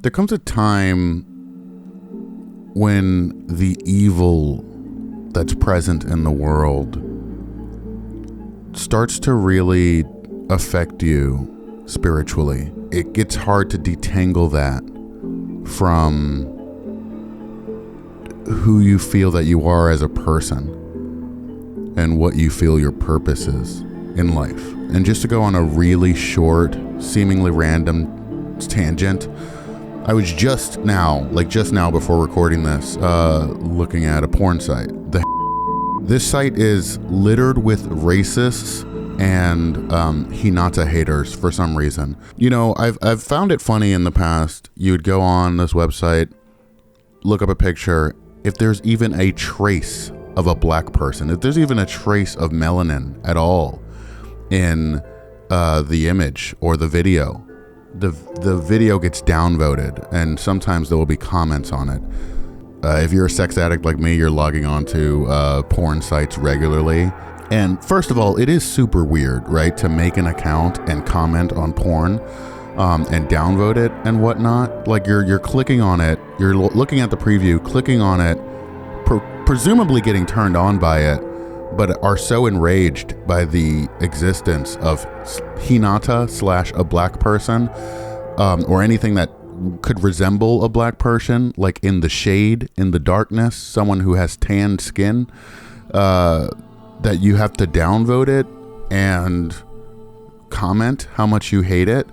there comes a time when the evil that's present in the world starts to really affect you spiritually. It gets hard to detangle that from who you feel that you are as a person and what you feel your purpose is in life. And just to go on a really short, seemingly random tangent, I was just now before recording this, looking at a porn site. This site is littered with racists and Hinata haters for some reason. You know, I've found it funny in the past. You would go on this website, look up a picture. If there's even a trace of a black person, if there's even a trace of melanin at all in the image or the video, the video gets downvoted, and sometimes there will be comments on it. If you're a sex addict like me, you're logging on to porn sites regularly. And first of all, it is super weird, right, to make an account and comment on porn and downvote it and whatnot. Like you're clicking on it, you're looking at the preview, clicking on it, presumably getting turned on by it, but are so enraged by the existence of Hinata / a black person or anything that could resemble a black person, like in the shade, in the darkness, someone who has tanned skin, that you have to downvote it and comment how much you hate it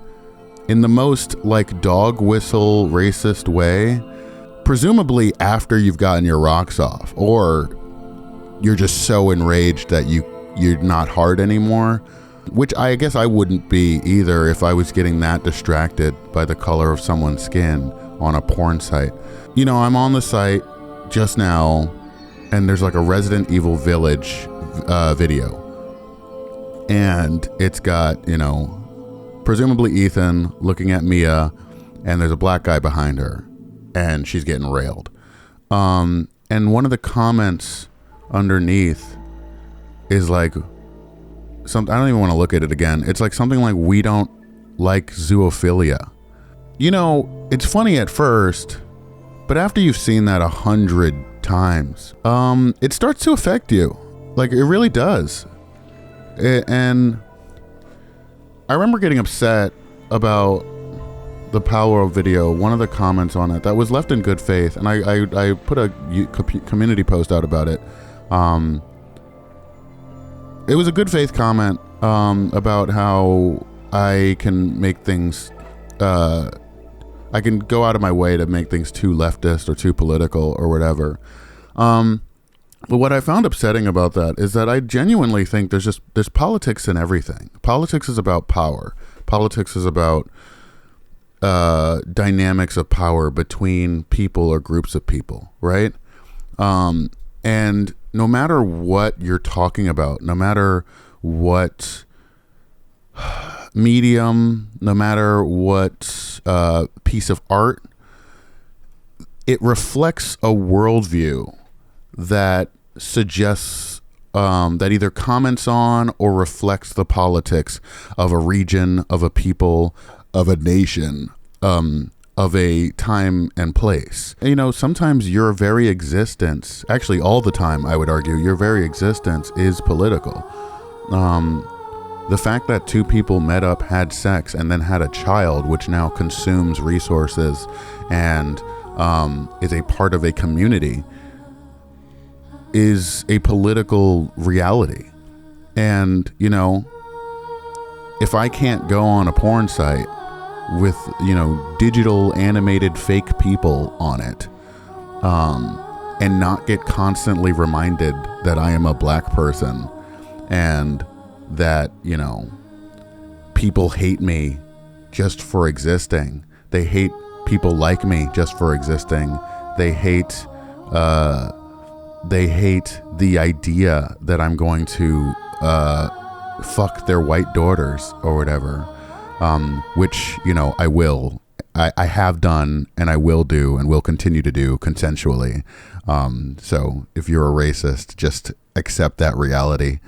in the most like dog whistle racist way, presumably after you've gotten your rocks off, or you're just so enraged that you're not hard anymore, which I guess I wouldn't be either if I was getting that distracted by the color of someone's skin on a porn site. You know, I'm on the site just now and there's like a Resident Evil Village video, and it's got, you know, presumably Ethan looking at Mia, and there's a black guy behind her and she's getting railed. And one of the comments underneath is like, I don't even want to look at it again. It's like something like, "We don't like zoophilia." You know, it's funny at first, but after you've seen that 100 times, it starts to affect you. Like, it really does. And I remember getting upset about the Power of Video, one of the comments on it that was left in good faith, and I put a community post out about it. It was a good faith comment about how I can make things, I can go out of my way to make things too leftist or too political or whatever. But what I found upsetting about that is that I genuinely think there's politics in everything. Politics is about power. Politics is about dynamics of power between people or groups of people, right? And no matter what you're talking about, no matter what medium, no matter what piece of art, it reflects a worldview that suggests, that either comments on or reflects the politics of a region, of a people, of a nation, of a time and place. You know, sometimes your very existence, actually all the time, I would argue, your very existence is political. The fact that two people met up, had sex, and then had a child, which now consumes resources and is a part of a community, is a political reality. And, you know, if I can't go on a porn site with, you know, digital animated fake people on it, and not get constantly reminded that I am a black person and that, you know, people hate me just for existing. They hate people like me just for existing. They hate the idea that I'm going to fuck their white daughters or whatever. Which, you know, I will. I have done and I will do and will continue to do consensually. So if you're a racist, just accept that reality.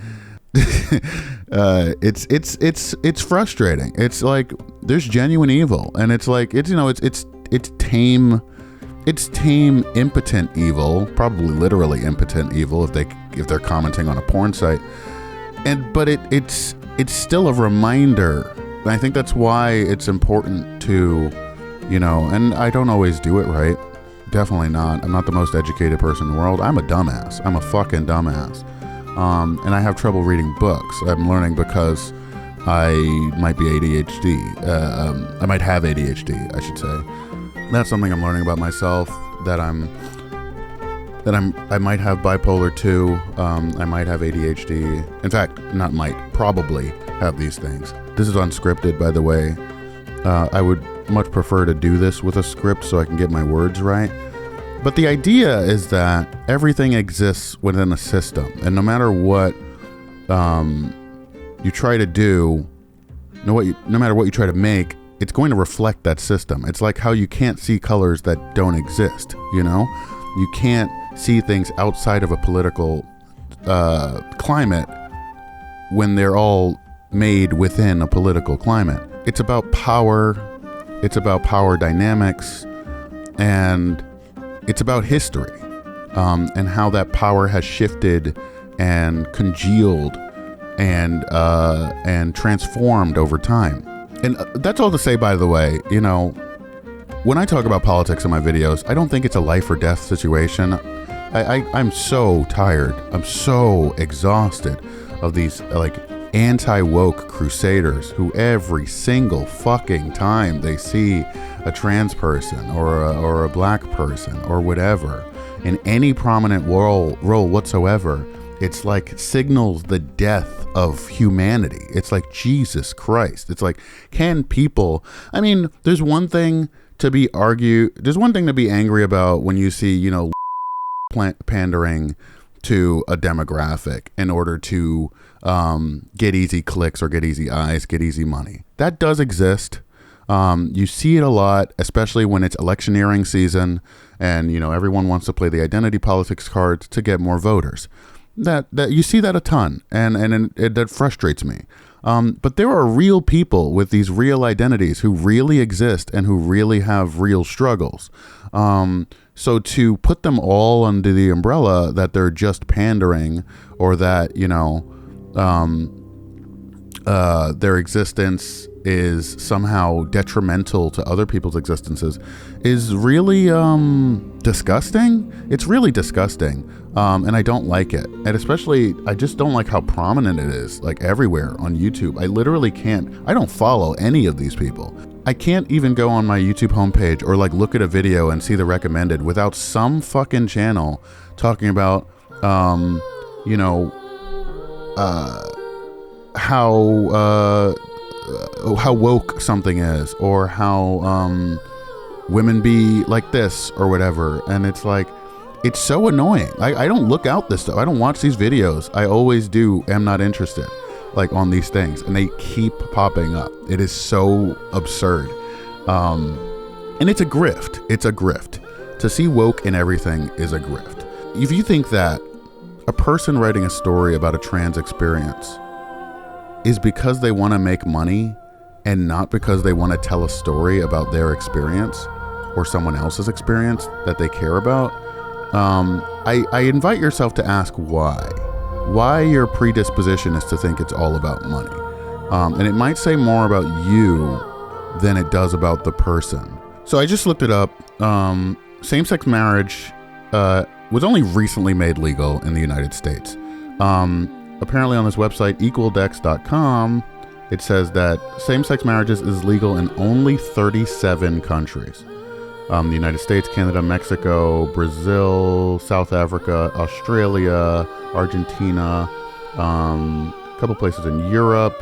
It's frustrating. It's like there's genuine evil, and it's like it's tame. It's tame, impotent evil, probably literally impotent evil if they're commenting on a porn site. But it's still a reminder. And I think that's why it's important to, and I don't always do it right. Definitely not. I'm not the most educated person in the world. I'm a dumbass. I'm a fucking dumbass. And I have trouble reading books. I'm learning because I might be ADHD. I might have ADHD, I should say. That's something I'm learning about myself, that I might have bipolar 2. I might have ADHD. In fact, probably have these things. This is unscripted, by the way. I would much prefer to do this with a script so I can get my words right. But the idea is that everything exists within a system, and no matter what you try to do, no matter what you try to make, it's going to reflect that system. It's like how you can't see colors that don't exist, You can't see things outside of a political climate when they're all made within a political climate. It's about power. It's about power dynamics, and it's about history, and how that power has shifted and congealed and transformed over time. And that's all to say, by the way, when I talk about politics in my videos, I don't think it's a life or death situation. I'm so tired. I'm so exhausted of these anti-woke crusaders who every single fucking time they see a trans person or a black person or whatever in any prominent role whatsoever, it's like signals the death of humanity. It's like, Jesus Christ. It's like, can people, there's one thing to be angry about when you see, pandering to a demographic in order to get easy clicks or get easy eyes, get easy money. That does exist. You see it a lot, especially when it's electioneering season and, everyone wants to play the identity politics cards to get more voters. That you see that a ton, and that frustrates me. But there are real people with these real identities who really exist and who really have real struggles. So to put them all under the umbrella that they're just pandering, or that, their existence is somehow detrimental to other people's existences, is really disgusting. It's really disgusting. And I don't like it. And especially, I just don't like how prominent it is, everywhere on YouTube. I literally I don't follow any of these people. I can't even go on my YouTube homepage or look at a video and see the recommended without some fucking channel talking about, how woke something is, or how women be like this or whatever. And it's it's so annoying. I don't look out this stuff. I don't watch these videos. I always am not interested on these things, and they keep popping up. It is so absurd. And it's a grift. It's a grift. To see woke in everything is a grift. If you think that a person writing a story about a trans experience is because they want to make money and not because they want to tell a story about their experience or someone else's experience that they care about, I invite yourself to ask why your predisposition is to think it's all about money. And it might say more about you than it does about the person. So I just looked it up. Same-sex marriage was only recently made legal in the United States. Apparently on this website, equaldex.com, it says that same-sex marriages is legal in only 37 countries. The United States, Canada, Mexico, Brazil, South Africa, Australia, Argentina, a couple places in Europe.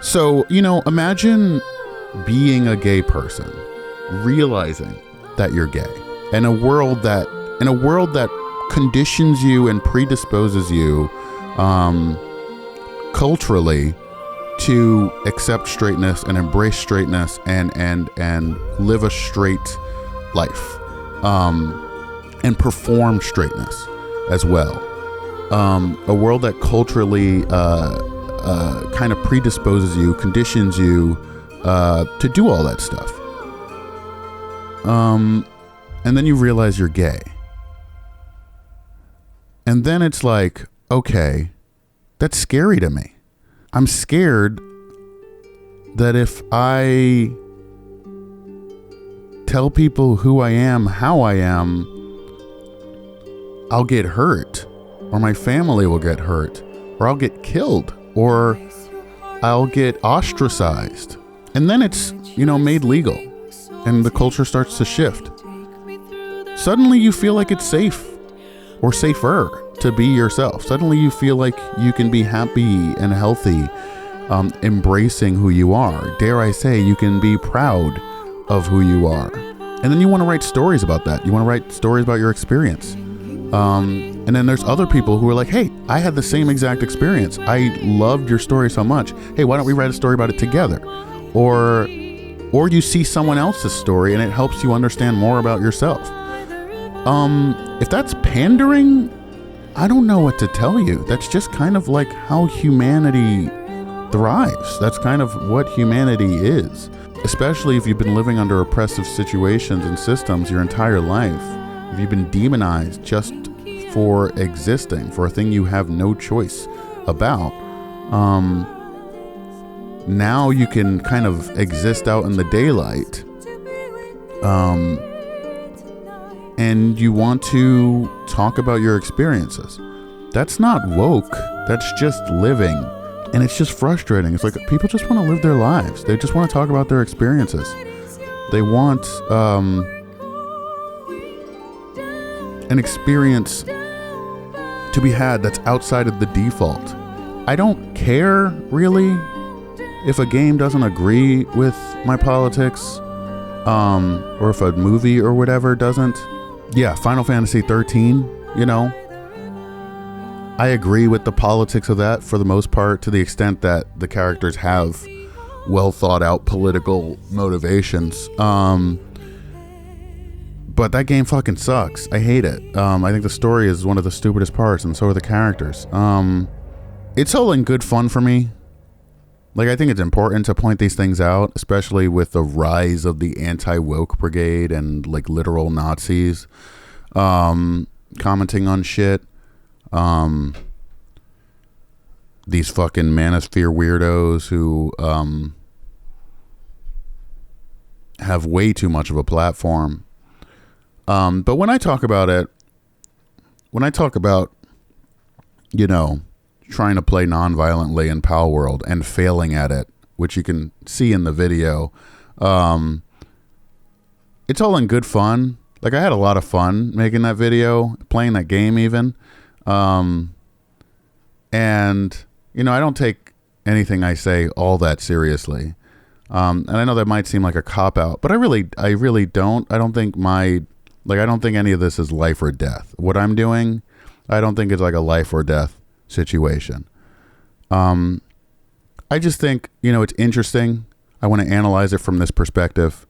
So, imagine being a gay person, realizing that you're gay, in a world that conditions you and predisposes you culturally to accept straightness and embrace straightness and live a straight life, and perform straightness as well. A world that culturally kind of predisposes you, conditions you to do all that stuff. And then you realize you're gay. And then it's like, okay, that's scary to me. I'm scared that if I tell people who I am, how I am, I'll get hurt, or my family will get hurt, or I'll get killed, or I'll get ostracized. And then it's, made legal, and the culture starts to shift. Suddenly you feel like it's safe or safer to be yourself. Suddenly you feel like you can be happy and healthy, embracing who you are. Dare I say, you can be proud of who you are. And then you want to write stories about that. You want to write stories about your experience. And then there's other people who are like, hey, I had the same exact experience. I loved your story so much. Hey, why don't we write a story about it together? Or you see someone else's story and it helps you understand more about yourself. If that's pandering, I don't know what to tell you. That's just kind of like how humanity thrives. That's kind of what humanity is. Especially if you've been living under oppressive situations and systems your entire life. If you've been demonized just for existing, for a thing you have no choice about. Now you can kind of exist out in the daylight. And you want to talk about your experiences. That's not woke. That's just living. And it's just frustrating. It's like people just want to live their lives. They just want to talk about their experiences. They want an experience to be had that's outside of the default. I don't care, really, if a game doesn't agree with my politics, or if a movie or whatever doesn't. Yeah, Final Fantasy 13, I agree with the politics of that for the most part, to the extent that the characters have well thought out political motivations. But that game fucking sucks. I hate it. I think the story is one of the stupidest parts, and so are the characters. It's all in good fun for me. Like, I think it's important to point these things out, especially with the rise of the anti-woke brigade and like literal Nazis commenting on shit. These fucking manosphere weirdos who have way too much of a platform. But when I talk about it, trying to play non-violently in Pal World and failing at it, which you can see in the video, it's all in good fun. Like, I had a lot of fun making that video, playing that game even. And, I don't take anything I say all that seriously. And I know that might seem like a cop-out, but I really don't. I don't think I don't think any of this is life or death. What I'm doing, I don't think it's like a life or death situation. I just think, it's interesting. I want to analyze it from this perspective,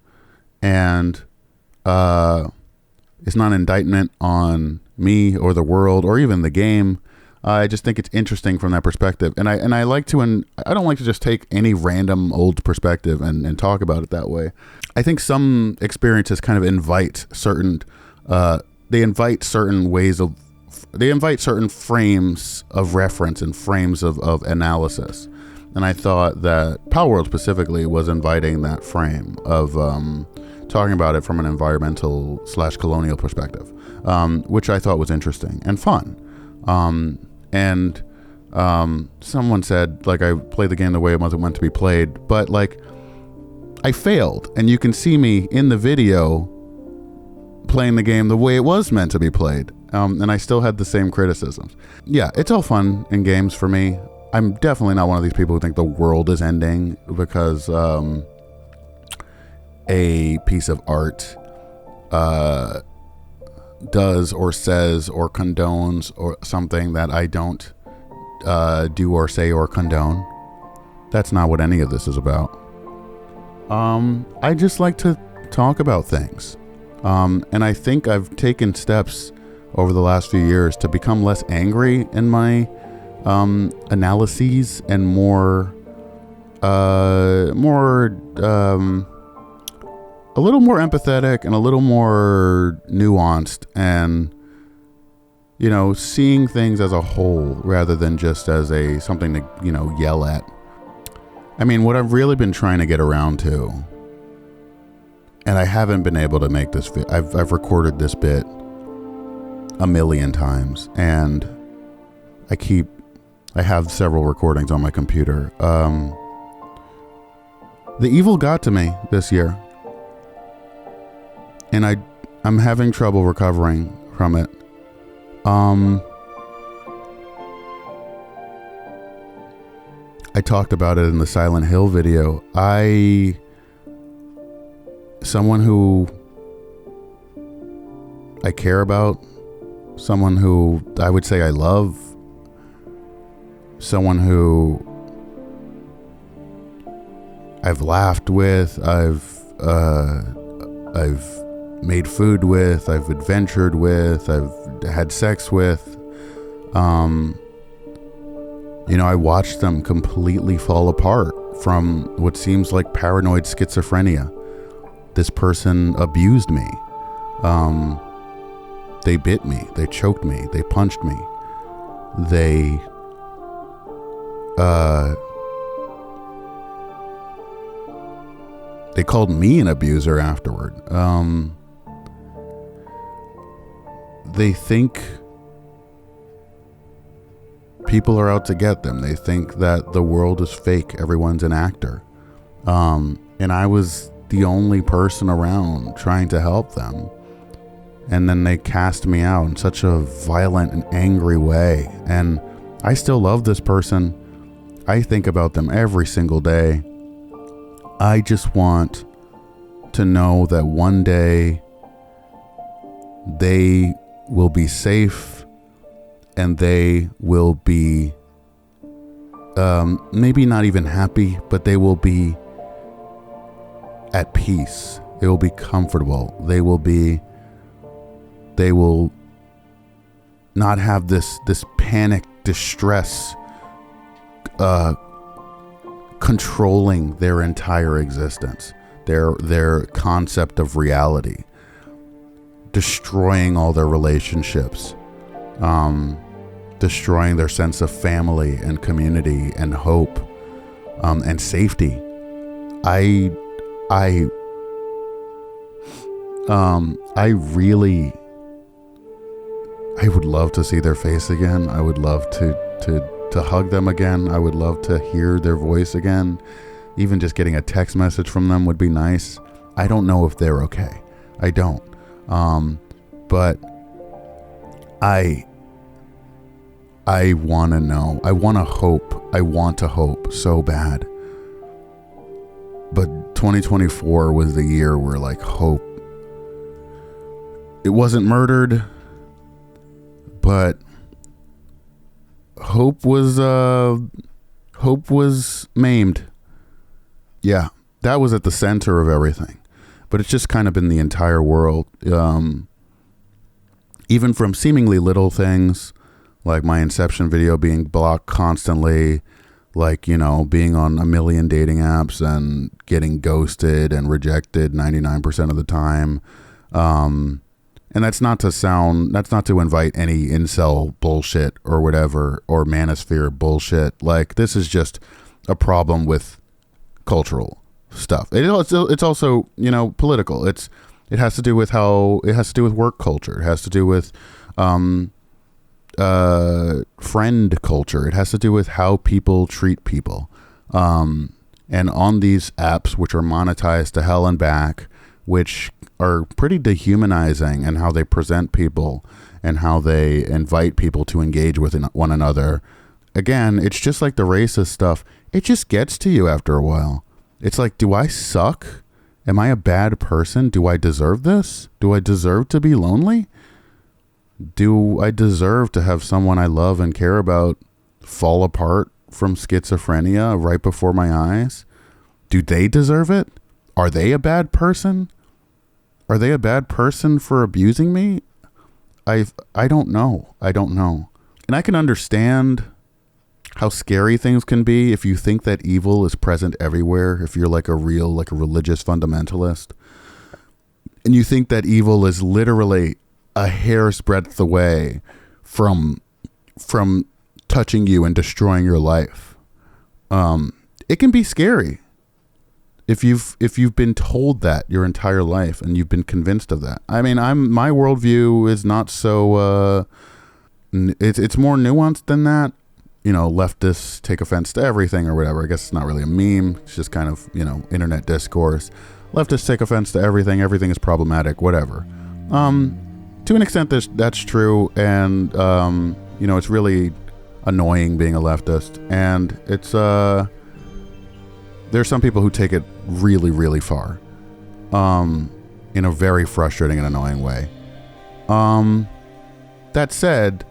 and it's not an indictment on me or the world or even the game. I just think it's interesting from that perspective, and I like to, I don't like to just take any random old perspective and talk about it that way. I think some experiences kind of invite certain certain frames of reference and frames of analysis. And I thought that Pal World specifically was inviting that frame of talking about it from an environmental / colonial perspective, which I thought was interesting and fun. And someone said, like, I played the game the way it wasn't meant to be played, but like, I failed, and you can see me in the video playing the game the way it was meant to be played, and I still had the same criticisms. Yeah, it's all fun in games for me. I'm definitely not one of these people who think the world is ending because a piece of art does or says or condones or something that I don't do or say or condone. That's not what any of this is about. I just like to talk about things. And I think I've taken steps over the last few years to become less angry in my analyses and more a little more empathetic and a little more nuanced, and seeing things as a whole rather than just as something to yell at. I mean, what I've really been trying to get around to, and I haven't been able to make this fit. I've recorded this bit a million times, and I have several recordings on my computer. The evil got to me this year, and I'm having trouble recovering from it. I talked about it in the Silent Hill video. Someone who I care about, someone who I would say I love, someone who I've laughed with, I've made food with, I've adventured with, I've had sex with. I watched them completely fall apart from what seems like paranoid schizophrenia. This person abused me. They bit me. They choked me. They punched me. They called me an abuser afterward. They think people are out to get them. They think that the world is fake. Everyone's an actor. And I was the only person around trying to help them. And then they cast me out in such a violent and angry way. And I still love this person. I think about them every single day. I just want to know that one day they will be safe, and they will be maybe not even happy, but they will be at peace. They will be comfortable. They will not have this panic, distress, controlling their entire existence, their concept of reality, destroying all their relationships, destroying their sense of family and community and hope, and safety. I would love to see their face again. I would love to hug them again. I would love to hear their voice again. Even just getting a text message from them would be nice. I don't know if they're okay. I don't. But I want to know. I want to hope. I want to hope so bad. But 2024 was the year where hope. It wasn't murdered, but hope was maimed. Yeah, that was at the center of everything. But it's just kind of been the entire world. Even from seemingly little things, like my Inception video being blocked constantly, being on a million dating apps and getting ghosted and rejected 99% of the time. And that's not to invite any incel bullshit or whatever, or manosphere bullshit. This is just a problem with cultural stuff. It's also, political. It has to do with work culture. It has to do with, friend culture. It has to do with how people treat people. And on these apps, which are monetized to hell and back, which are pretty dehumanizing in how they present people and how they invite people to engage with one another. Again, it's just like the racist stuff. It just gets to you after a while. It's like, do I suck? Am I a bad person? Do I deserve this? Do I deserve to be lonely? Do I deserve to have someone I love and care about fall apart from schizophrenia right before my eyes? Do they deserve it? Are they a bad person? Are they a bad person for abusing me? I don't know. I don't know. And I can understand how scary things can be if you think that evil is present everywhere, if you're a religious fundamentalist. and you think that evil is literally a hair's breadth away from touching you and destroying your life, it can be scary. If you've been told that your entire life and you've been convinced of that. I mean, my worldview is not so. It's more nuanced than that. You know, leftists take offense to everything or whatever. I guess it's not really a meme. It's just kind of, you know, internet discourse. Leftists take offense to everything. Everything is problematic. Whatever. To an extent, that's true, and you know, it's really annoying being a leftist, and it's there's some people who take it really, really far, in a very frustrating and annoying way. That said,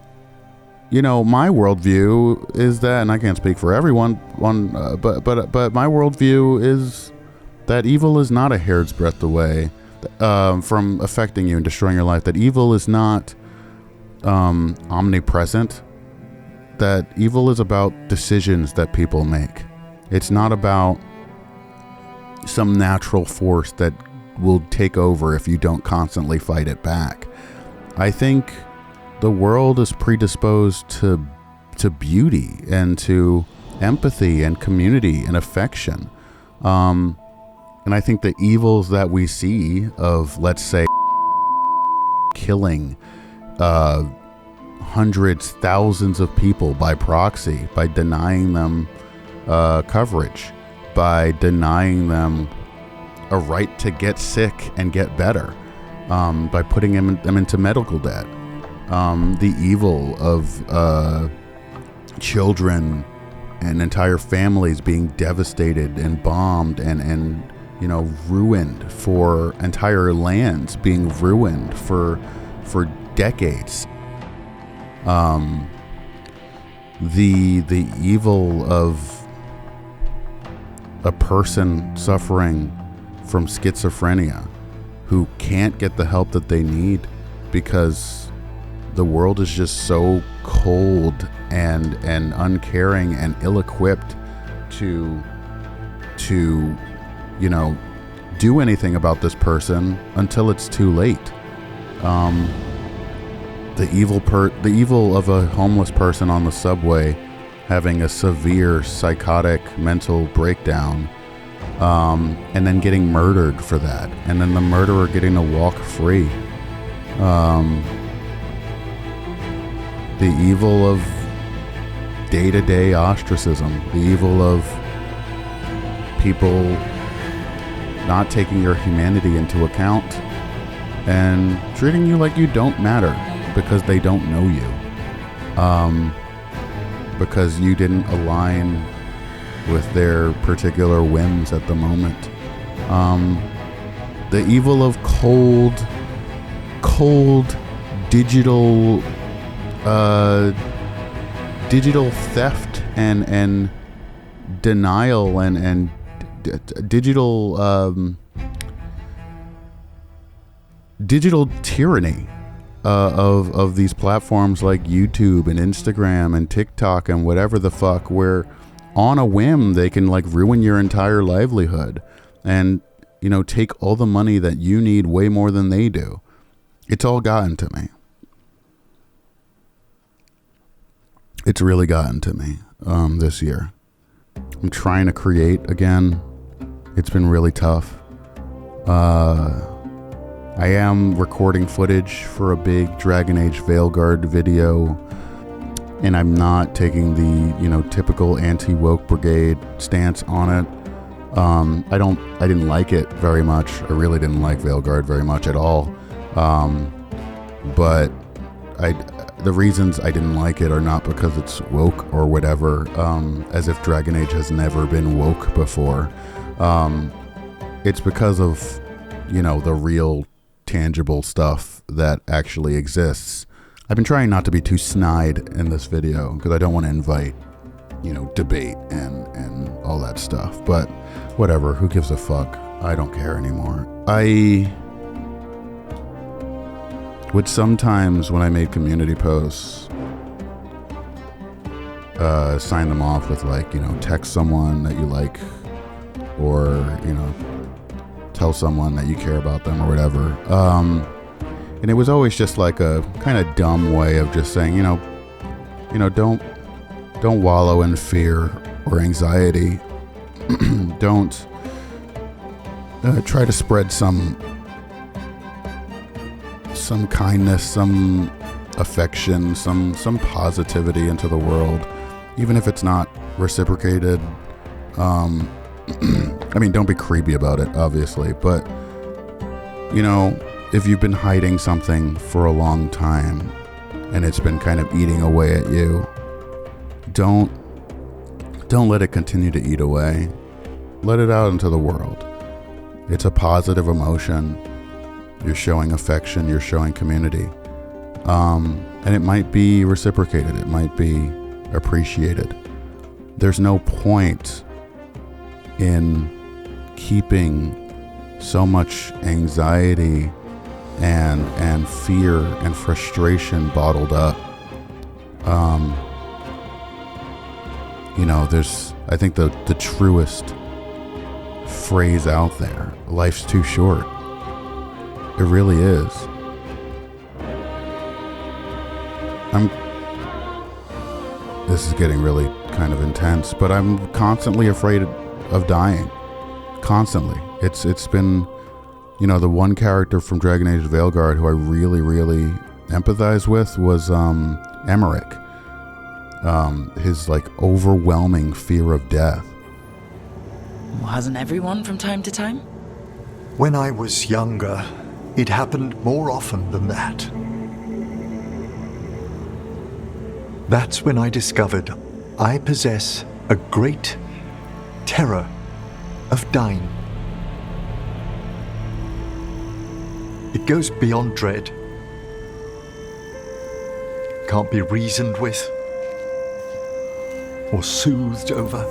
you know, my worldview is that, and I can't speak for everyone, but my worldview is that evil is not a hair's breadth away from affecting you and destroying your life. That evil is not omnipresent. That evil is about decisions that people make. It's not about some natural force that will take over if you don't constantly fight it back. I think the world is predisposed to beauty and to empathy and community and affection. And I think the evils that we see of, let's say, killing hundreds, thousands of people by proxy, by denying them coverage, by denying them a right to get sick and get better, by putting them into medical debt, the evil of children and entire families being devastated and bombed and you know, ruined, for entire lands being ruined for decades. The evil of a person suffering from schizophrenia who can't get the help that they need because the world is just so cold and uncaring and ill-equipped to you know, do anything about this person until it's too late. The evil of a homeless person on the subway having a severe psychotic mental breakdown, and then getting murdered for that, and then the murderer getting to walk free. The evil of day-to-day ostracism, the evil of people not taking your humanity into account and treating you like you don't matter because they don't know you, because you didn't align with their particular whims at the moment. The evil of cold digital theft and denial and digital tyranny of these platforms like YouTube and Instagram and TikTok and whatever the fuck, where on a whim they can like ruin your entire livelihood and, you know, take all the money that you need way more than they do. It's all gotten to me. It's really gotten to me this year. I'm trying to create again. It's been really tough. I am recording footage for a big Dragon Age Veilguard video, and I'm not taking the, you know, typical anti-woke brigade stance on it. I didn't like it very much. I really didn't like Veilguard very much at all. But the reasons I didn't like it are not because it's woke or whatever, as if Dragon Age has never been woke before. It's because of, you know, the real tangible stuff that actually exists. I've been trying not to be too snide in this video because I don't want to invite, you know, debate and all that stuff, but whatever, who gives a fuck? I don't care anymore. I would sometimes, when I made community posts, sign them off with, like, you know, text someone that you like, or, you know, tell someone that you care about them or whatever. And it was always just like a kind of dumb way of just saying, don't wallow in fear or anxiety. Don't try to spread some kindness, some affection, some positivity into the world, even if it's not reciprocated. I mean, don't be creepy about it, obviously, but if you've been hiding something for a long time and it's been kind of eating away at you, don't let it continue to eat away. Let it out into the world. It's a positive emotion. You're showing affection, you're showing community. And it might be reciprocated, it might be appreciated. There's no point in keeping so much anxiety and fear and frustration bottled up. There's, I think, the truest phrase out there: life's too short. It really is. This is getting really kind of intense, but I'm constantly afraid of dying. Constantly. It's been, the one character from Dragon Age Veilguard who I really, really empathize with was Emmerich. His overwhelming fear of death. Well, hasn't everyone from time to time? When I was younger, it happened more often than that. That's when I discovered I possess a great terror of dying. It goes beyond dread. Can't be reasoned with or soothed over.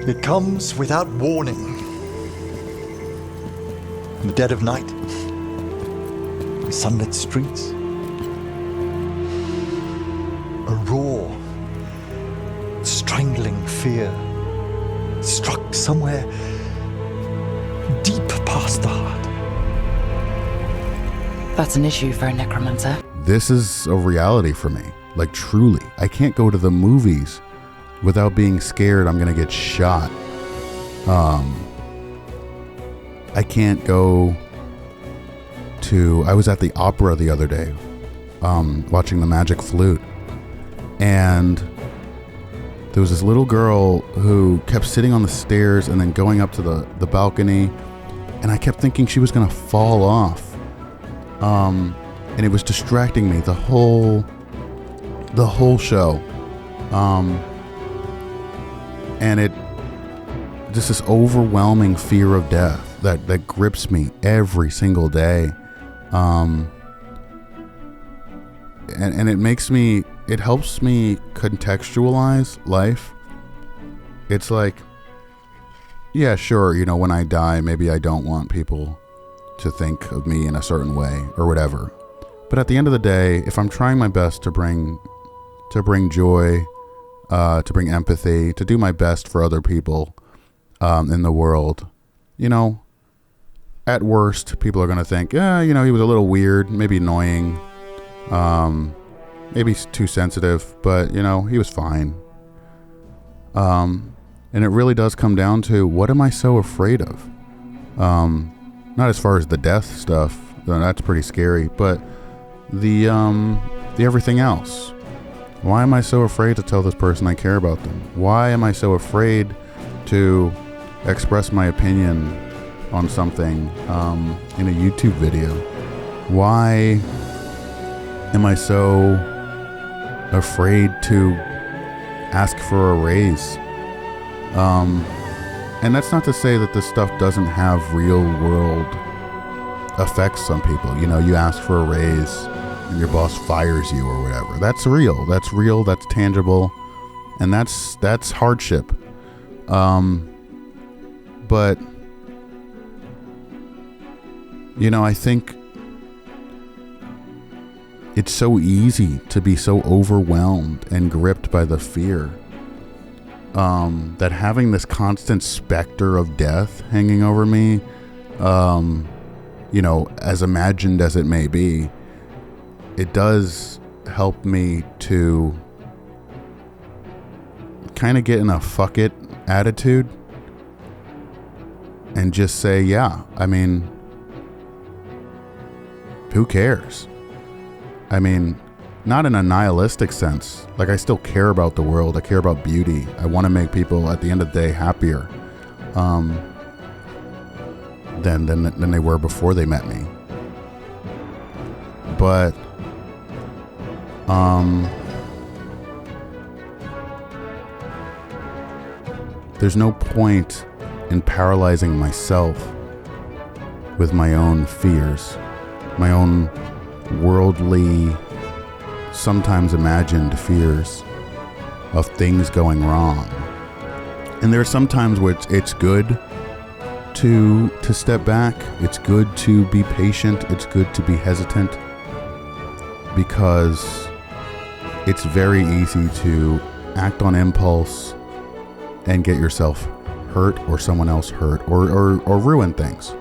It comes without warning. In the dead of night, sunlit streets, a raw, strangling fear struck somewhere deep past the heart. That's an issue for a necromancer. This is a reality for me. Truly. I can't go to the movies without being scared I'm gonna get shot. I can't go to... I was at the opera the other day, watching The Magic Flute, and there was this little girl who kept sitting on the stairs and then going up to the balcony, and I kept thinking she was gonna fall off, and it was distracting me the whole show, and it just this overwhelming fear of death that grips me every single day. And it helps me contextualize life. It's like, yeah, sure, when I die, maybe I don't want people to think of me in a certain way or whatever. But at the end of the day, if I'm trying my best to bring joy, to bring empathy, to do my best for other people in the world, at worst, people are going to think, he was a little weird, maybe annoying, maybe too sensitive, but, he was fine. And it really does come down to, what am I so afraid of? Not as far as the death stuff, though that's pretty scary, but the everything else. Why am I so afraid to tell this person I care about them? Why am I so afraid to express my opinion on something in a YouTube video? Why am I so afraid to ask for a raise? And that's not to say that this stuff doesn't have real world effects on people. You ask for a raise and your boss fires you or whatever. That's real, that's tangible, and that's hardship. But I think it's so easy to be so overwhelmed and gripped by the fear that having this constant specter of death hanging over me, as imagined as it may be, it does help me to kind of get in a fuck it attitude and just say, yeah, I mean, who cares? I mean, not in a nihilistic sense. Like, I still care about the world. I care about beauty. I want to make people at the end of the day happier than they were before they met me. But there's no point in paralyzing myself with my own fears, my own worldly, sometimes imagined fears of things going wrong. And there are some times where it's good to step back. It's good to be patient. It's good to be hesitant, because it's very easy to act on impulse and get yourself hurt or someone else hurt or ruin things.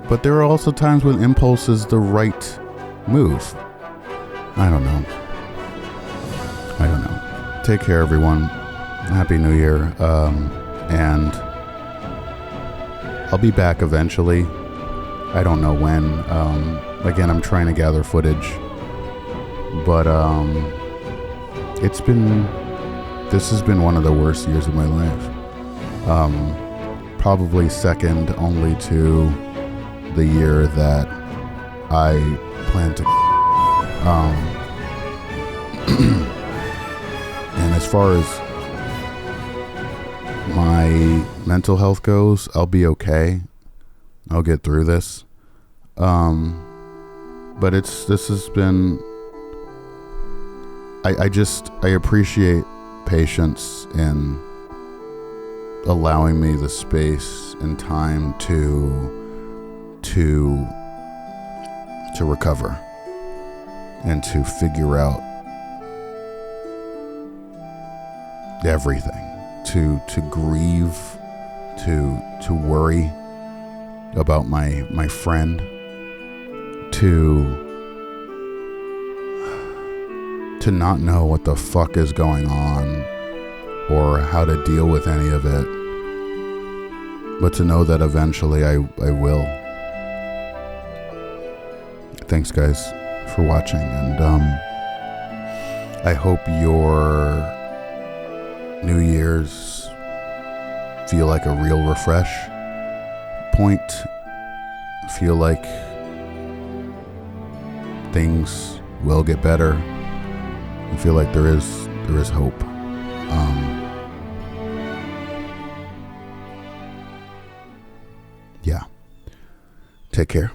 But there are also times when impulse is the right move. I don't know. Take care, everyone. Happy New Year. And I'll be back eventually. I don't know when. Again, I'm trying to gather footage. But this has been one of the worst years of my life. Probably second only to the year that I plan to. And as far as my mental health goes, I'll be okay. I'll get through this. But this has been. I appreciate patience in allowing me the space and time to recover and to figure out everything, to grieve, to worry about my friend, to not know what the fuck is going on or how to deal with any of it, but to know that eventually I will. Thanks, guys, for watching, and I hope your New Year's feel like a real refresh point. Feel like things will get better. I feel like there is hope. Yeah. Take care.